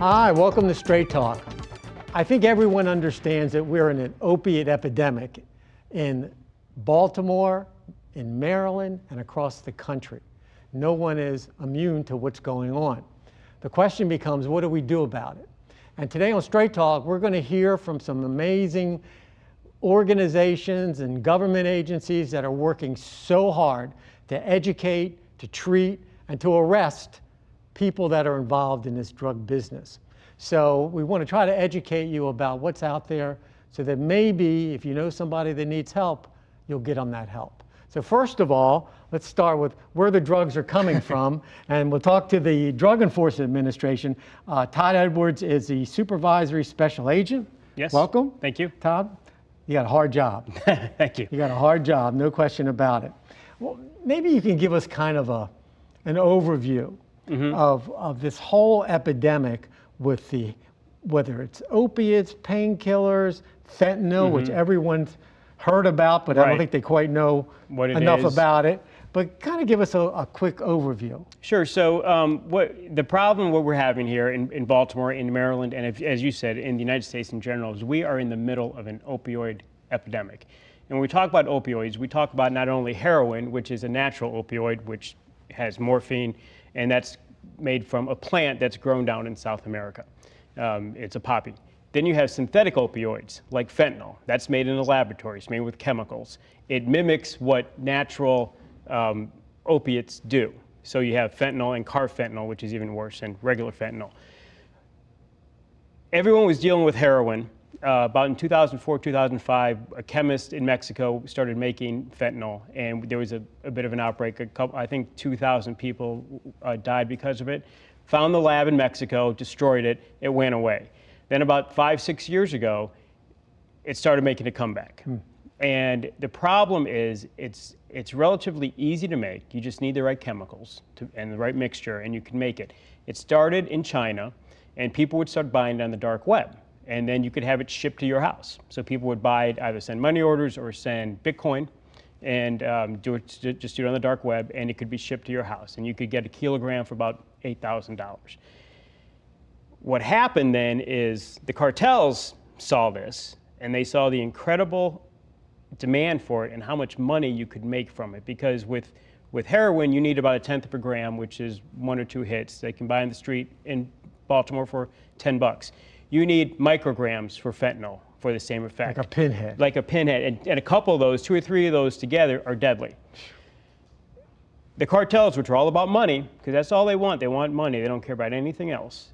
Hi, welcome to Straight Talk. I think everyone understands that we're in an opiate epidemic in Baltimore, in Maryland, and across the country. No one is immune to what's going on. The question becomes, what do we do about it? And today on Straight Talk, we're going to hear from some amazing organizations and government agencies that are working so hard to educate, to treat, and to arrest people that are involved in this drug business. So we want to try to educate you about what's out there so that maybe if you know somebody that needs help, you'll get them that help. So first of all, let's start with where the drugs are coming from, and we'll talk to the Drug Enforcement Administration. Todd Edwards is the Supervisory Special Agent. Yes. Welcome. Thank you. Todd, you got a hard job. Thank you. You got a hard job, no question about it. Well, maybe you can give us kind of an overview of this whole epidemic with whether it's opiates, painkillers, fentanyl, which everyone's heard about, but I don't think they quite know enough about it. But kind of give us a quick overview. Sure. So what we're having here in Baltimore, in Maryland, and as you said, in the United States in general, is we are in the middle of an opioid epidemic. And when we talk about opioids, we talk about not only heroin, which is a natural opioid, which has morphine, and that's made from a plant that's grown down in South America. It's a poppy. Then you have synthetic opioids, like fentanyl. That's made in a laboratory. It's made with chemicals. It mimics what natural opiates do. So you have fentanyl and carfentanil, which is even worse than regular fentanyl. Everyone was dealing with heroin. About in 2004, 2005, a chemist in Mexico started making fentanyl, and there was a bit of an outbreak. I think 2,000 people died because of it. Found the lab in Mexico, destroyed it, it went away. Then about 5-6 years ago, it started making a comeback. And the problem is it's relatively easy to make. You just need the right chemicals and the right mixture, and you can make it. It started in China, and people would start buying it on the dark web. And then you could have it shipped to your house. So people would buy it, either send money orders or send Bitcoin, and just do it on the dark web, and it could be shipped to your house. And you could get a kilogram for about $8,000. What happened then is the cartels saw this, and they saw the incredible demand for it and how much money you could make from it. Because with heroin, you need about 1/10 of a gram, which is 1 or 2 hits. They can buy on the street in Baltimore for $10. You need micrograms for fentanyl for the same effect. Like a pinhead. Like a pinhead. And a couple of those, 2 or 3 of those together, are deadly. The cartels, which are all about money, because that's all they want money, they don't care about anything else,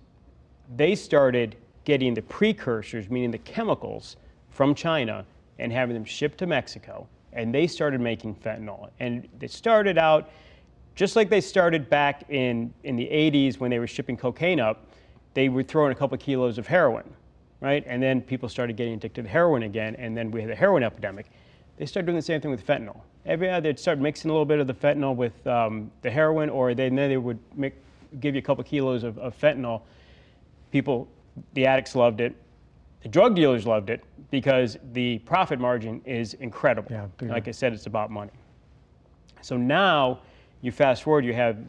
they started getting the precursors, meaning the chemicals, from China and having them shipped to Mexico. And they started making fentanyl. And they started out just like they started back in the 80s when they were shipping cocaine up. They would throw in a couple of kilos of heroin, right? And then people started getting addicted to heroin again, and then we had the heroin epidemic. They started doing the same thing with fentanyl. They'd start mixing a little bit of the fentanyl with the heroin, or then they would give you a couple of kilos of fentanyl. People, the addicts loved it. The drug dealers loved it because the profit margin is incredible. Yeah, like I said, it's about money. So now you fast forward, you have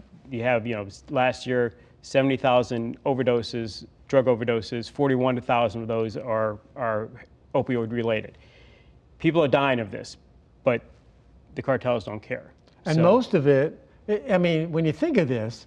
last year, 70,000 overdoses, drug overdoses, 41,000 of those are opioid related. People are dying of this, but the cartels don't care. And most of it, I mean, when you think of this,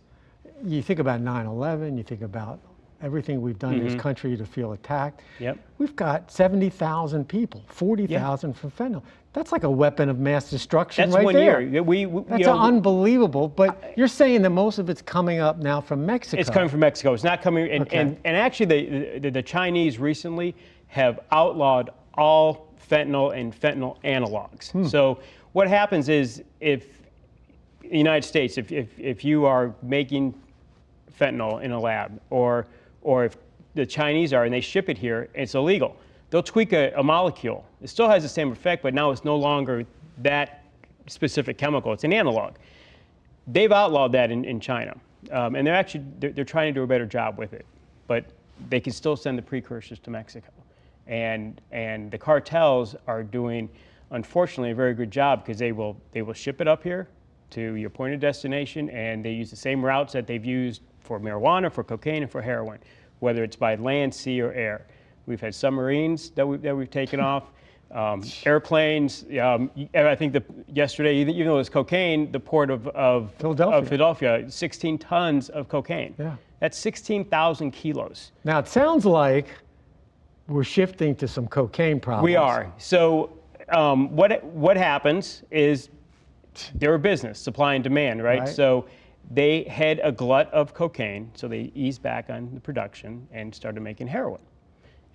you think about 9/11, you think about everything we've done in this country to feel attacked. Yep. We've got 70,000 people, 40,000 from fentanyl. That's like a weapon of mass destruction. That's right one there. Year. That's unbelievable. But you're saying that most of it's coming up now from Mexico. It's coming from Mexico. It's not coming. And actually, the Chinese recently have outlawed all fentanyl and fentanyl analogs. So what happens is, if in the United States, if you are making fentanyl in a lab, or if the Chinese are and they ship it here, it's illegal. They'll tweak a molecule. It still has the same effect, but now it's no longer that specific chemical. It's an analog. They've outlawed that in China, and they're trying to do a better job with it. But they can still send the precursors to Mexico, and the cartels are doing, unfortunately, a very good job, because they will ship it up here to your point of destination, and they use the same routes that they've used for marijuana, for cocaine, and for heroin. whether it's by land, sea, or air. We've had submarines that we've taken off, airplanes. I think yesterday, even though it was cocaine, the port of Philadelphia, 16 tons of cocaine. Yeah. That's 16,000 kilos. Now, it sounds like we're shifting to some cocaine problems. We are. So what happens is they're a business, supply and demand, right? So they had a glut of cocaine, so they eased back on the production and started making heroin,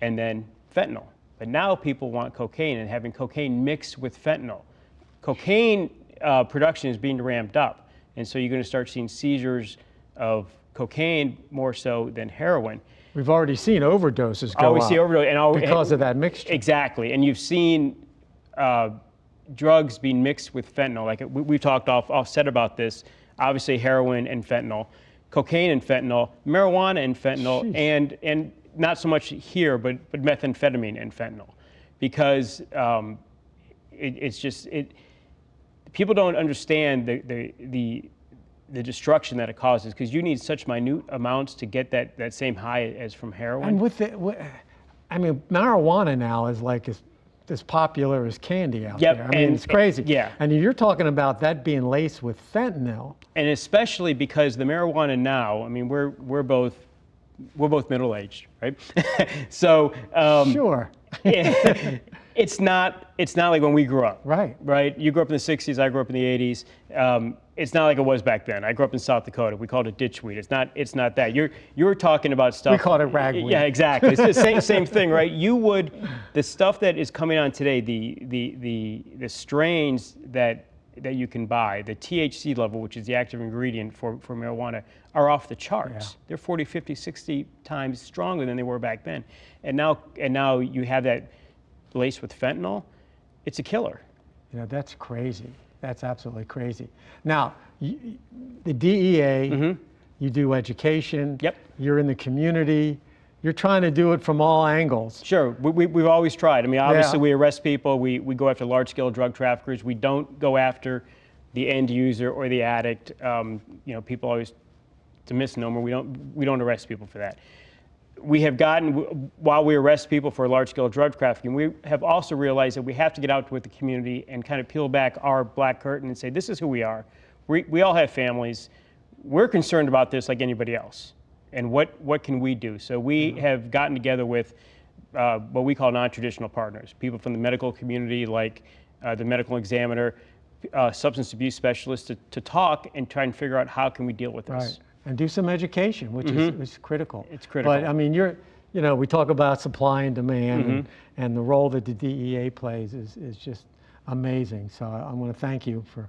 and then fentanyl. But now people want cocaine, and having cocaine mixed with fentanyl. Cocaine production is being ramped up, and so you're going to start seeing seizures of cocaine more so than heroin. We've already seen overdoses go up see overdose, because of that mixture. Exactly, and you've seen drugs being mixed with fentanyl. Like we've talked offset about this. Obviously, heroin and fentanyl, cocaine and fentanyl, marijuana and fentanyl, and not so much here, but methamphetamine and fentanyl, because people don't understand the destruction that it causes, because you need such minute amounts to get that same high as from heroin. And I mean, marijuana now is like as popular as candy out there. I mean, it's crazy. Yeah. And you're talking about that being laced with fentanyl. And especially because the marijuana now, I mean, we're both middle-aged, right? So Sure. it's not like when we grew up. Right. You grew up in the 60s, I grew up in the 80s. It's not like it was back then. I grew up in South Dakota. We called it ditchweed. It's not that. You're talking about stuff. We called it ragweed. Yeah, exactly. It's the same thing, right? The stuff that is coming on today, the strains that you can buy, the THC level, which is the active ingredient for marijuana, are off the charts. Yeah. They're 40, 50, 60 times stronger than they were back then. And now you have that laced with fentanyl. It's a killer. You know, that's crazy. That's absolutely crazy. Now, the DEA, you do education. Yep. You're in the community. You're trying to do it from all angles. Sure, we've always tried. I mean, obviously we arrest people, we go after large-scale drug traffickers. We don't go after the end user or the addict. People always, it's a misnomer. We don't arrest people for that. We have while we arrest people for large-scale drug trafficking, we have also realized that we have to get out with the community and kind of peel back our black curtain and say, this is who we are. We all have families. We're concerned about this like anybody else. And what can we do? So we have gotten together with what we call non-traditional partners, people from the medical community, like the medical examiner, substance abuse specialists, to talk and try and figure out how can we deal with this. Right. And do some education, which is critical. It's critical. But I mean, we talk about supply and demand, and the role that the DEA plays is just amazing. So I want to thank you for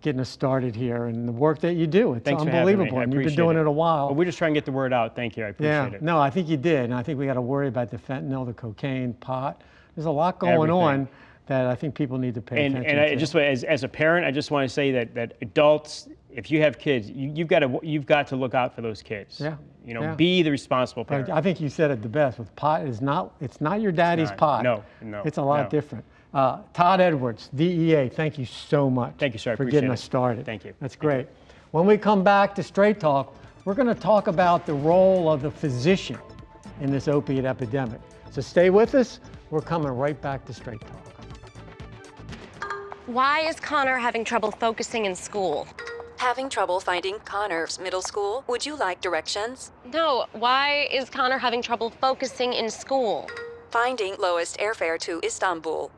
getting us started here and the work that you do. It's Thanks unbelievable. For having me. And you've been doing it a while. Well, we're just trying to get the word out. Thank you. I appreciate it. No, I think you did. And I think we got to worry about the fentanyl, the cocaine, pot. There's a lot going on that I think people need to pay attention to. And just as a parent, I just want to say that adults, if you have kids, you've got to look out for those kids. Yeah. Be the responsible parent. I think you said it the best. With pot, it's not your daddy's pot. No. It's a lot different. Todd Edwards, DEA, thank you so much. Thank you, sir. For getting us started. Thank you. That's great. When we come back to Straight Talk, we're going to talk about the role of the physician in this opiate epidemic. So stay with us. We're coming right back to Straight Talk. Why is Connor having trouble focusing in school? Having trouble finding Connor's middle school? Would you like directions? No, why is Connor having trouble focusing in school? Finding lowest airfare to Istanbul.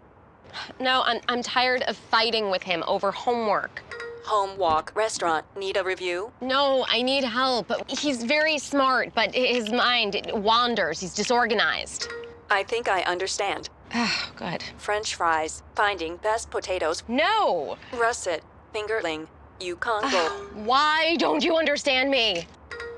No, I'm tired of fighting with him over homework. Home, walk, restaurant. Need a review? No, I need help. He's very smart, but his mind wanders. He's disorganized. I think I understand. Oh, good. French fries. Finding best potatoes. No! Russet. Fingerling. Yukon Gold. Why don't you understand me?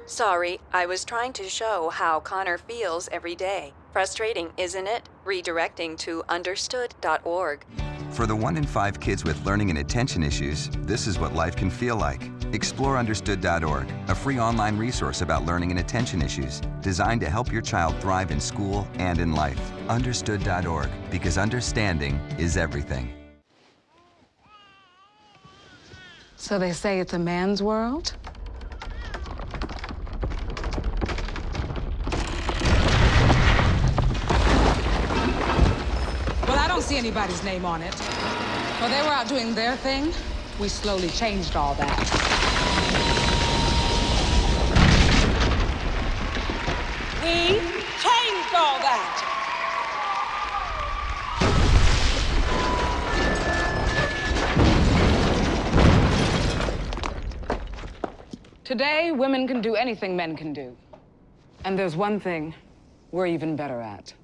Sorry, I was trying to show how Connor feels every day. Frustrating, isn't it? Redirecting to understood.org. For the 1 in 5 kids with learning and attention issues, this is what life can feel like. Explore understood.org, a free online resource about learning and attention issues, designed to help your child thrive in school and in life. Understood.org, because understanding is everything. So they say it's a man's world? see anybody's name on it. While they were out doing their thing, we slowly changed all that. We changed all that. Today, women can do anything men can do. And there's one thing we're even better at.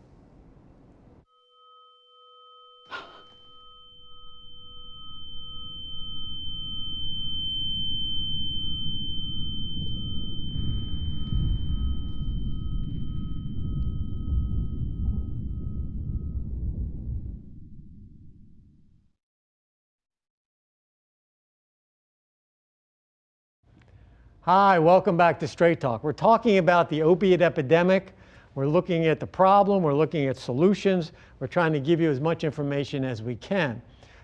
Hi, welcome back to Straight Talk. We're talking about the opiate epidemic. We're looking at the problem, we're looking at solutions. We're trying to give you as much information as we can.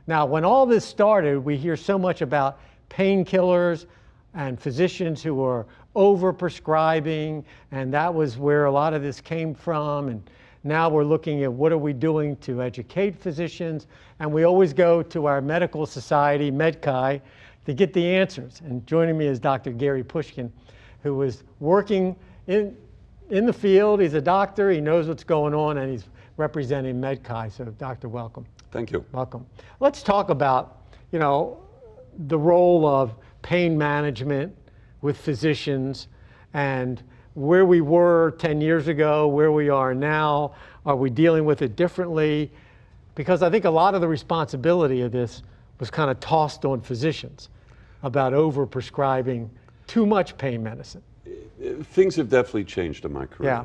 Now, when all this started, we hear so much about painkillers and physicians who are over-prescribing, and that was where a lot of this came from. And now we're looking at what are we doing to educate physicians, and we always go to our medical society, MedChi, to get the answers. And joining me is Dr. Gary Pushkin, who is working in the field. He's a doctor, he knows what's going on, and he's representing MedChi. So, Doctor, welcome. Thank you. Welcome. Let's talk about, the role of pain management with physicians and where we were 10 years ago, where we are now. Are we dealing with it differently? Because I think a lot of the responsibility of this was kind of tossed on physicians about over-prescribing too much pain medicine. Things have definitely changed in my career. Yeah.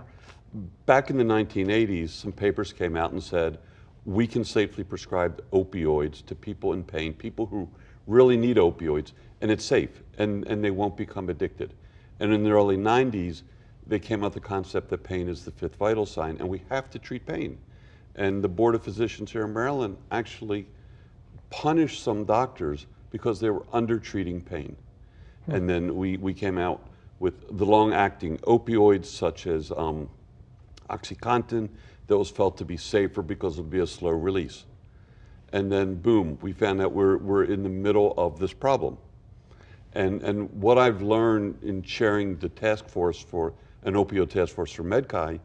Back in the 1980s, some papers came out and said, we can safely prescribe opioids to people in pain, people who really need opioids, and it's safe, and they won't become addicted. And in the early 90s, they came out with the concept that pain is the fifth vital sign, and we have to treat pain. And the Board of Physicians here in Maryland actually punished some doctors because they were under-treating pain. And then we came out with the long-acting opioids such as OxyContin that was felt to be safer because it would be a slow release. And then boom, we found out we're in the middle of this problem. And what I've learned in chairing the task force for an opioid task force for MedChi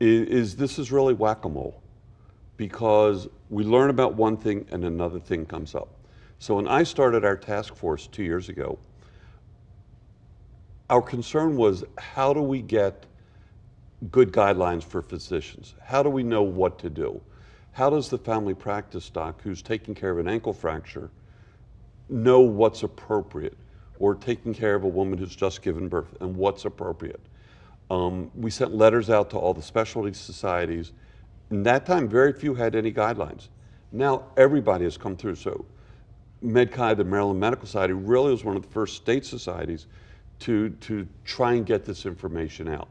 is this is really whack-a-mole, because we learn about one thing and another thing comes up. So when I started our task force 2 years ago, our concern was, how do we get good guidelines for physicians? How do we know what to do? How does the family practice doc who's taking care of an ankle fracture know what's appropriate, or taking care of a woman who's just given birth and what's appropriate? We sent letters out to all the specialty societies. In that time, very few had any guidelines. Now everybody has come through. So MedChi, the Maryland Medical Society, really was one of the first state societies to try and get this information out.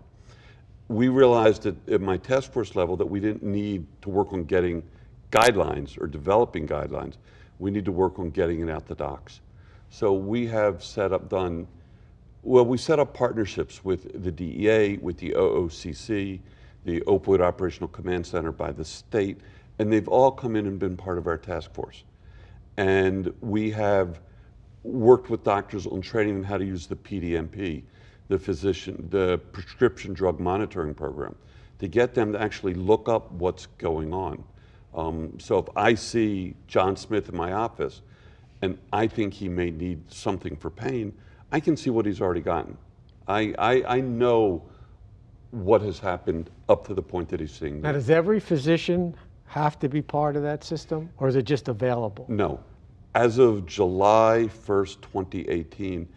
We realized at my task force level that we didn't need to work on getting guidelines or developing guidelines. We need to work on getting it out to docs. So we have set up partnerships with the DEA, with the OOCC, the Opioid Operational Command Center by the state, and they've all come in and been part of our task force. And we have worked with doctors on training them how to use the PDMP, the prescription drug monitoring program, to get them to actually look up what's going on. So if I see John Smith in my office and I think he may need something for pain, I can see what he's already gotten. I know what has happened up to the point that he's seeing. Now, does every physician have to be part of that system, or is it just available? No. As of July 1st, 2018,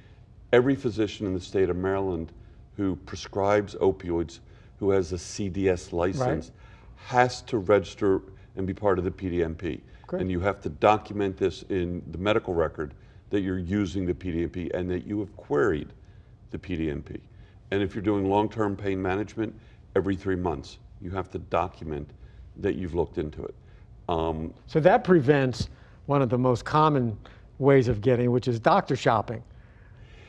every physician in the state of Maryland who prescribes opioids, who has a CDS license, has to register and be part of the PDMP. Great. And you have to document this in the medical record that you're using the PDMP and that you have queried the PDMP. And if you're doing long-term pain management, every 3 months, you have to document that you've looked into it. So that prevents one of the most common ways of getting, which is doctor shopping,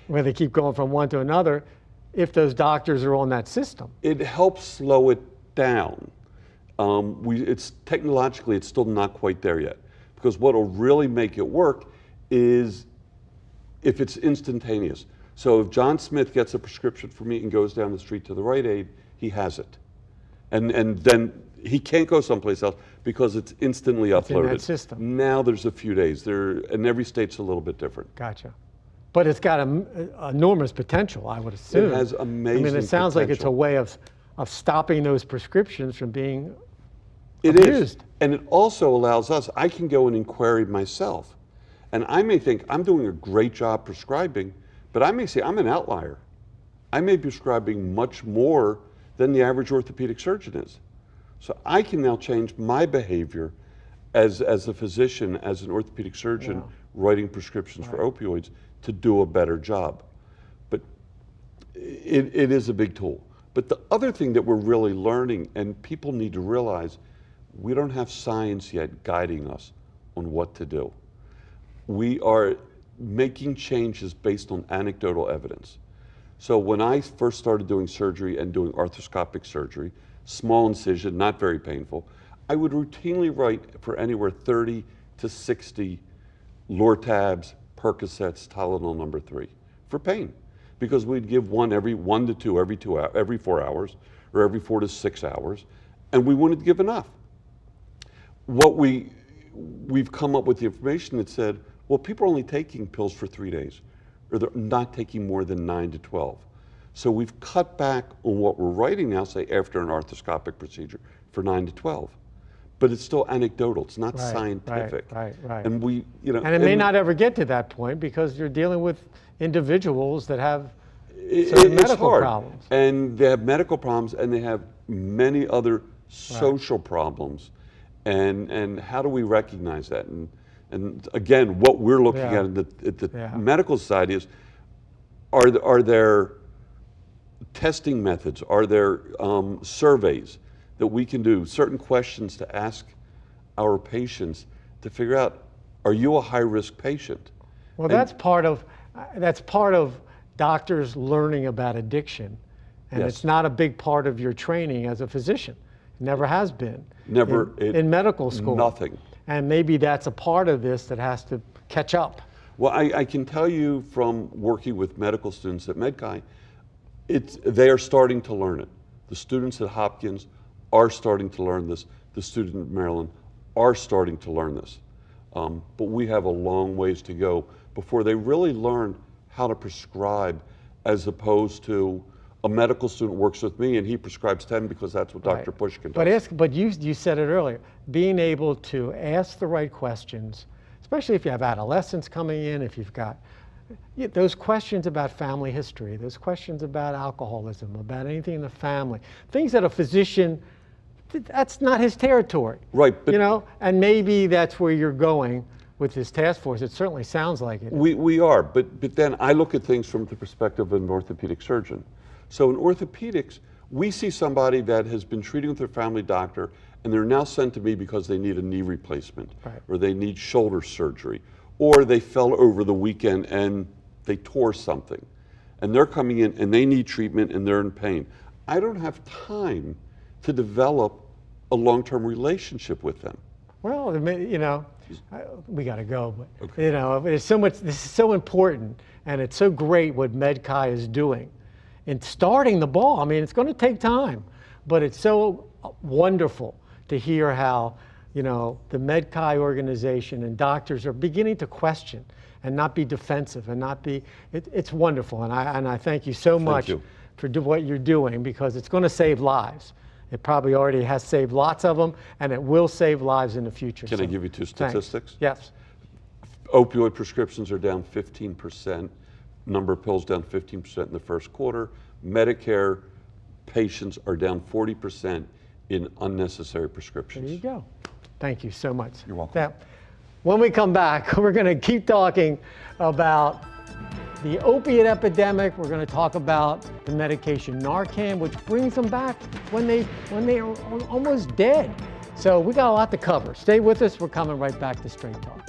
where they keep going from one to another, if those doctors are on that system. It helps slow it down. It's technologically, it's still not quite there yet. Because what will really make it work is if it's instantaneous. So if John Smith gets a prescription for me and goes down the street to the Rite Aid, he has it. And then he can't go someplace else because it's instantly uploaded. in that system. Now there's a few days. And every state's a little bit different. Gotcha. But it's got enormous potential, I would assume. It has amazing I mean, it sounds like it's a potential. way of stopping those prescriptions from being It is. abused. And it also allows us, I can go and inquire myself. And I may think I'm doing a great job prescribing, but I may say I'm an outlier. I may be prescribing much more than the average orthopedic surgeon is. So I can now change my behavior as a physician, as an orthopedic surgeon, writing prescriptions for opioids to do a better job. But it is a big tool. But the other thing that we're really learning, and people need to realize, we don't have science yet guiding us on what to do. We are making changes based on anecdotal evidence. So when I first started doing surgery and doing arthroscopic surgery, small incision, not very painful, I would routinely write for anywhere 30 to 60 Lortabs, Percocets, Tylenol number 3 for pain, because we'd give one every 1 to 2 every 4 hours, or every 4 to 6 hours, and we wouldn't give enough. What we've come up with the information that said, well, people are only taking pills for 3 days, or they're not taking more than 9 to 12. So we've cut back on what we're writing now, say after an arthroscopic procedure, for 9 to 12. But it's still anecdotal, it's not scientific. Right. And we, And it may not ever get to that point because you're dealing with individuals that have certain medical problems. And they have medical problems, and they have many other social problems. And how do we recognize that? And again, what we're looking at the medical side is, are there testing methods? Are there surveys that we can do, certain questions to ask our patients to figure out, are you a high-risk patient? Well, that's part of doctors learning about addiction, and it's not a big part of your training as a physician. It never has been. Never in medical school. Nothing. And maybe that's a part of this that has to catch up. Well, I can tell you from working with medical students at MedChi, they are starting to learn it. The students at Hopkins are starting to learn this. The students at Maryland are starting to learn this. But we have a long ways to go before they really learn how to prescribe, as opposed to a medical student works with me and he prescribes 10 because that's what Dr. Pushkin does. But you said it earlier, being able to ask the right questions, especially if you have adolescents coming in, if you've got those questions about family history, those questions about alcoholism, about anything in the family, things that a physician, that's not his territory. Right. But and maybe that's where you're going with this task force. It certainly sounds like it. We are, but then I look at things from the perspective of an orthopedic surgeon. So in orthopedics, we see somebody that has been treating with their family doctor and they're now sent to me because they need a knee replacement, or they need shoulder surgery, or they fell over the weekend and they tore something. And they're coming in and they need treatment and they're in pain. I don't have time to develop a long-term relationship with them. Well, we got to go, but there's so much. This is so important, and it's so great what MedChi is doing in starting the ball. I mean, it's going to take time, but it's so wonderful to hear how the MedChi organization and doctors are beginning to question and not be defensive and not be. It's wonderful, and I thank you so much for what you're doing, because it's going to save lives. It probably already has saved lots of them, and it will save lives in the future. Can I give you two statistics? Yes. Opioid prescriptions are down 15%. Number of pills down 15% in the first quarter. Medicare patients are down 40% in unnecessary prescriptions. There you go. Thank you so much. You're welcome. Now, when we come back, we're going to keep talking about the opiate epidemic. We're going to talk about the medication Narcan, which brings them back when they are almost dead. So we got a lot to cover. Stay with us. We're coming right back to Straight Talk.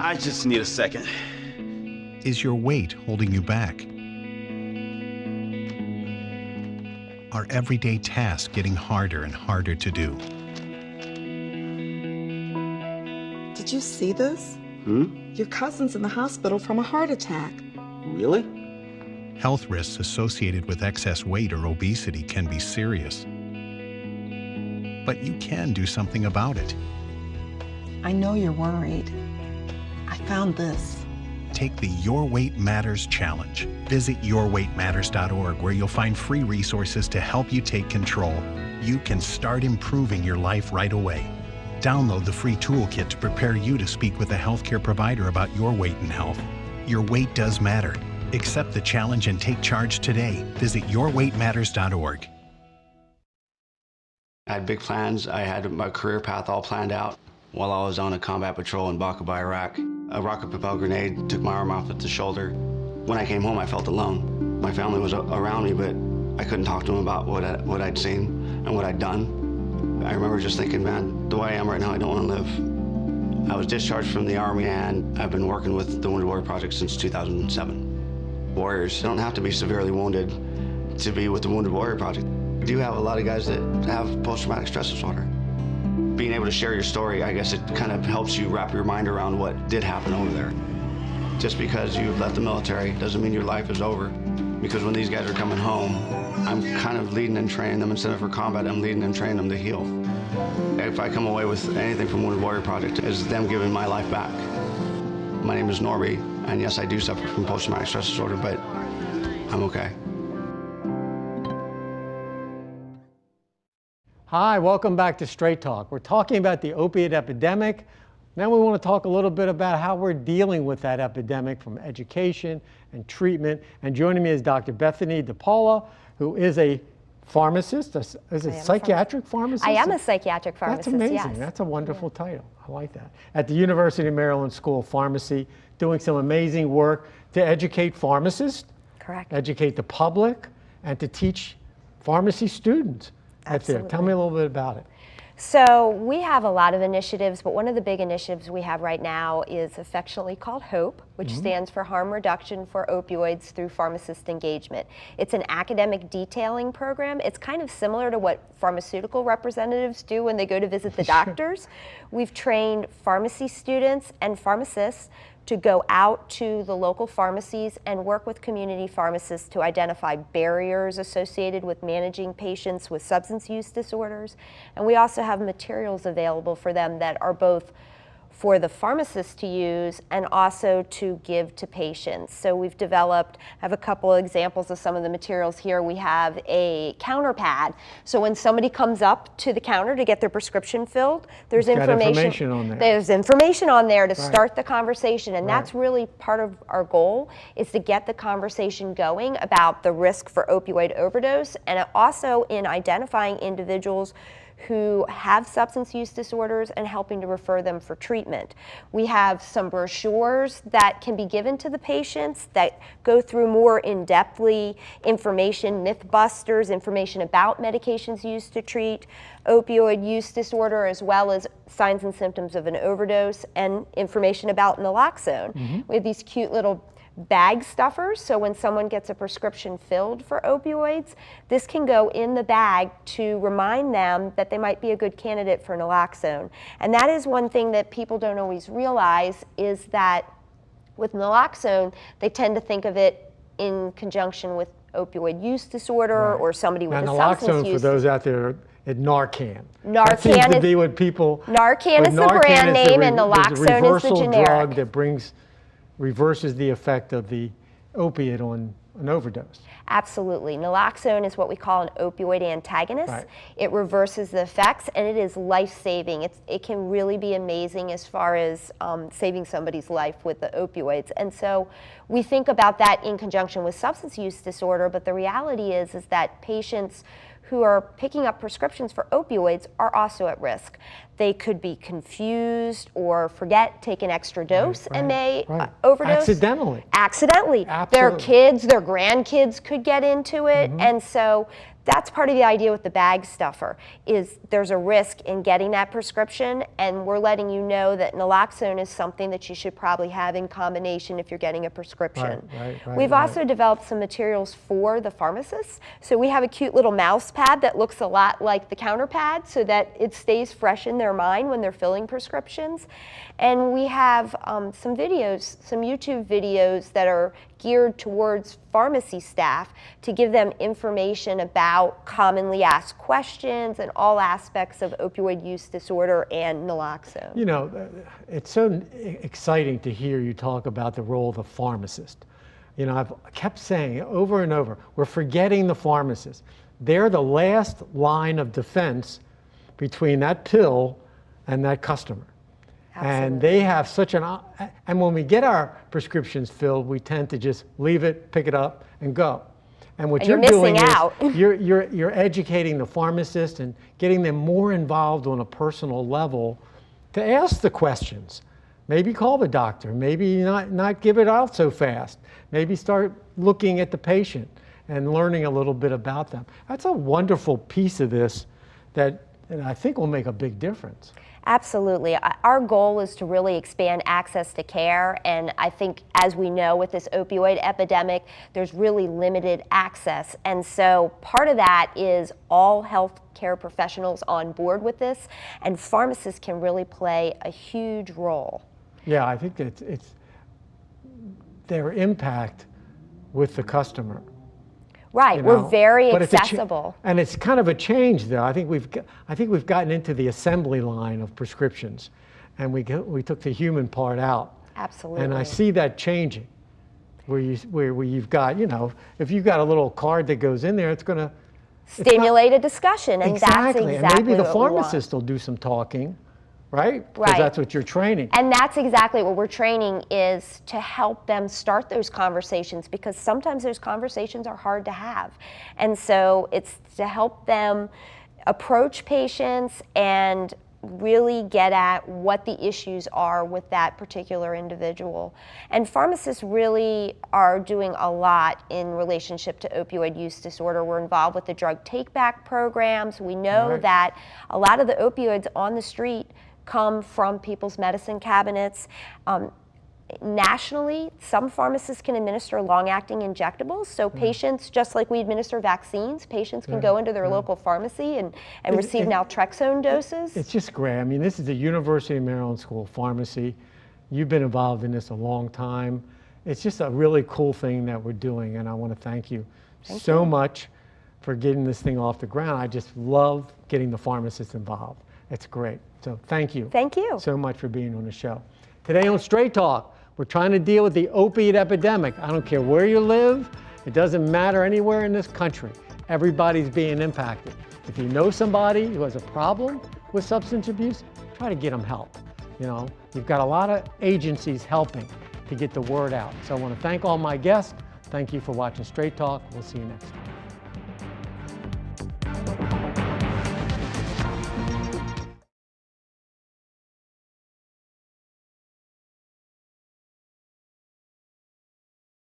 I just need a second. Is your weight holding you back? Are everyday tasks getting harder and harder to do? Did you see this? Your cousin's in the hospital from a heart attack. Really? Health risks associated with excess weight or obesity can be serious. But you can do something about it. I know you're worried. I found this. Take the Your Weight Matters Challenge. Visit yourweightmatters.org, where you'll find free resources to help you take control. You can start improving your life right away. Download the free toolkit to prepare you to speak with a healthcare provider about your weight and health. Your weight does matter. Accept the challenge and take charge today. Visit yourweightmatters.org. I had big plans. I had my career path all planned out. While I was on a combat patrol in Baqaba, Iraq, a rocket-propelled grenade took my arm off at the shoulder. When I came home, I felt alone. My family was around me, but I couldn't talk to them about what I'd seen and what I'd done. I remember just thinking, man, the way I am right now, I don't want to live. I was discharged from the Army, and I've been working with the Wounded Warrior Project since 2007. Warriors don't have to be severely wounded to be with the Wounded Warrior Project. We do have a lot of guys that have post-traumatic stress disorder. Being able to share your story, I guess it kind of helps you wrap your mind around what did happen over there. Just because you've left the military doesn't mean your life is over. Because when these guys are coming home, I'm kind of leading and training them. Instead of for combat, I'm leading and training them to heal. If I come away with anything from Wounded Warrior Project, it's them giving my life back. My name is Norby, and yes, I do suffer from post-traumatic stress disorder, but I'm okay. Hi, welcome back to Straight Talk. We're talking about the opiate epidemic. Now we want to talk a little bit about how we're dealing with that epidemic from education and treatment. And joining me is Dr. Bethany DiPaula, who is a pharmacist, is a psychiatric pharmacist? I am a psychiatric pharmacist, That's amazing. yes. That's a wonderful title. I like that. At the University of Maryland School of Pharmacy, doing some amazing work to educate pharmacists, Correct. educate the public, and to teach pharmacy students. Absolutely. Tell me a little bit about it. So we have a lot of initiatives, but one of the big initiatives we have right now is affectionately called HOPE, which stands for Harm Reduction for Opioids Through Pharmacist Engagement. It's an academic detailing program. It's kind of similar to what pharmaceutical representatives do when they go to visit the doctors. We've trained pharmacy students and pharmacists to go out to the local pharmacies and work with community pharmacists to identify barriers associated with managing patients with substance use disorders. And we also have materials available for them that are both for the pharmacist to use and also to give to patients. So we've developed, I have a couple of examples of some of the materials here. We have a counter pad. So when somebody comes up to the counter to get their prescription filled, there's information on there. There's information on there to start the conversation. And that's really part of our goal, is to get the conversation going about the risk for opioid overdose, and also in identifying individuals who have substance use disorders and helping to refer them for treatment. We have some brochures that can be given to the patients that go through more in-depthly information, myth busters, information about medications used to treat opioid use disorder, as well as signs and symptoms of an overdose, and information about naloxone. We have these cute little bag stuffers, so when someone gets a prescription filled for opioids, this can go in the bag to remind them that they might be a good candidate for naloxone. And that is one thing that people don't always realize, is that with naloxone, they tend to think of it in conjunction with opioid use disorder or somebody with a substance use. Naloxone, for those out there, it's Narcan. Narcan that seems to be what people. Narcan is the brand name, and naloxone is the reversal generic. drug that reverses the effect of the opiate on an overdose. Absolutely. Naloxone is what we call an opioid antagonist. It reverses the effects, and it is life-saving. It can really be amazing as far as saving somebody's life with the opioids. And so we think about that in conjunction with substance use disorder, but the reality is that patients who are picking up prescriptions for opioids are also at risk. They could be confused or forget, take an extra dose, and may overdose. Accidentally. Accidentally. Absolutely. Their kids, their grandkids could get into it. And so that's part of the idea with the bag stuffer, is there's a risk in getting that prescription, and we're letting you know that naloxone is something that you should probably have in combination if you're getting a prescription. We've also developed some materials for the pharmacists. So we have a cute little mouse pad that looks a lot like the counter pad so that it stays fresh in their mind when they're filling prescriptions. And we have some videos, some YouTube videos that are geared towards pharmacy staff to give them information about commonly asked questions and all aspects of opioid use disorder and naloxone. You know, it's so exciting to hear you talk about the role of the pharmacist. You know, I've kept saying over and over, we're forgetting the pharmacist. They're the last line of defense between that pill and that customer. Absolutely. And they have such an, and when we get our prescriptions filled, we tend to just leave it, pick it up, and go. And what you're doing is you're educating the pharmacist and getting them more involved on a personal level to ask the questions. Maybe call the doctor, maybe not give it out so fast. Maybe start looking at the patient and learning a little bit about them. That's a wonderful piece of this that I think will make a big difference. Absolutely. Our goal is to really expand access to care, and I think, as we know, with this opioid epidemic, there's really limited access. And so part of that is all healthcare professionals on board with this, and pharmacists can really play a huge role. Yeah, I think that it's their impact with the customer. Right, you know? we're very accessible. And it's kind of a change, though. I think we've gotten into the assembly line of prescriptions, and we took the human part out. Absolutely. And I see that changing, where you've got, you know, if you've got a little card that goes in there, it's going to stimulate a discussion, and exactly. that's exactly And maybe the what pharmacist will do some talking. Right? Because Right. that's what you're training. And that's exactly what we're training, is to help them start those conversations, because sometimes those conversations are hard to have. And so it's to help them approach patients and really get at what the issues are with that particular individual. And pharmacists really are doing a lot in relationship to opioid use disorder. We're involved with the drug take-back programs. We know that a lot of the opioids on the street come from people's medicine cabinets. Nationally, some pharmacists can administer long-acting injectables, so patients, just like we administer vaccines, patients can go into their local pharmacy and receive naltrexone doses. It's just great. I mean, this is the University of Maryland School of Pharmacy. You've been involved in this a long time. It's just a really cool thing that we're doing, and I want to thank you so much for getting this thing off the ground. I just love getting the pharmacists involved. It's great. So thank you. Thank you so much for being on the show. Today on Straight Talk, we're trying to deal with the opiate epidemic. I don't care where you live. It doesn't matter anywhere in this country. Everybody's being impacted. If you know somebody who has a problem with substance abuse, try to get them help. You know, you've got a lot of agencies helping to get the word out. So I want to thank all my guests. Thank you for watching Straight Talk. We'll see you next time.